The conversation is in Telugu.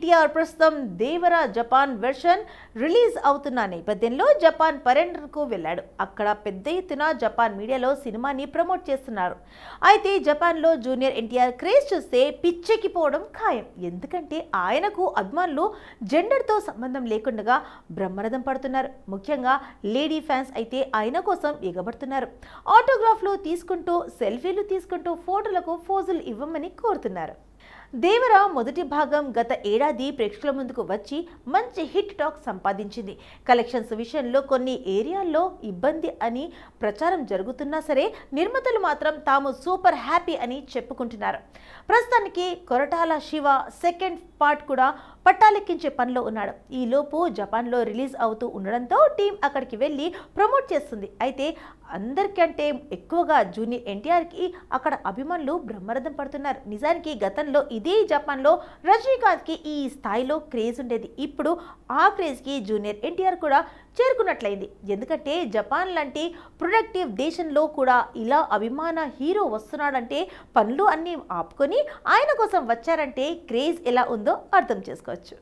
ఎన్టీఆర్ ప్రస్తుతం దేవర జపాన్ వెర్షన్ రిలీజ్ అవుతున్న నేపథ్యంలో జపాన్ పర్యటనకు వెళ్ళాడు. అక్కడ పెద్ద ఎత్తున జపాన్ మీడియాలో సినిమాని ప్రమోట్ చేస్తున్నారు. అయితే జపాన్లో జూనియర్ ఎన్టీఆర్ క్రేజ్ చూస్తే పిచ్చెక్కిపోవడం ఖాయం. ఎందుకంటే ఆయనకు అభిమానులు జెండర్తో సంబంధం లేకుండా బ్రహ్మరథం పడుతున్నారు. ముఖ్యంగా లేడీ ఫ్యాన్స్ అయితే ఆయన కోసం ఎగబడుతున్నారు. ఆటోగ్రాఫ్లు తీసుకుంటూ, సెల్ఫీలు తీసుకుంటూ ఫోటోలకు పోజులు ఇవ్వమని కోరుతున్నారు. దేవర మొదటి భాగం గత ఏడాది ప్రేక్షకుల ముందుకు వచ్చి మంచి హిట్ టాక్ సంపాదించింది. కలెక్షన్స్ విషయంలో కొన్ని ఏరియాల్లో ఇబ్బంది అని ప్రచారం జరుగుతున్నా సరే నిర్మాతలు మాత్రం తాము సూపర్ హ్యాపీ అని చెప్పుకుంటున్నారు. ప్రస్తుతానికి కొరటాల శివ సెకండ్ పార్ట్ కూడా పట్టాలెక్కించే పనిలో ఉన్నాడు. ఈలోపు జపాన్లో రిలీజ్ అవుతూ ఉండడంతో టీం అక్కడికి వెళ్ళి ప్రమోట్ చేస్తుంది. అయితే అందరికంటే ఎక్కువగా జూనియర్ ఎన్టీఆర్కి అక్కడ అభిమానులు బ్రహ్మరథం పడుతున్నారు. నిజానికి గతంలో ఇదే జపాన్లో రజనీకాంత్కి ఈ స్థాయిలో క్రేజ్ ఉండేది. ఇప్పుడు ఆ క్రేజ్కి జూనియర్ ఎన్టీఆర్ కూడా చేరుకున్నట్లయింది. ఎందుకంటే జపాన్ లాంటి ప్రొడక్టివ్ దేశంలో కూడా ఇలా అభిమాన హీరో వస్తున్నాడంటే పనులు అన్నీ ఆపుకొని ఆయన కోసం వచ్చారంటే క్రేజ్ ఎలా ఉందో అర్థం చేసుకోవచ్చు.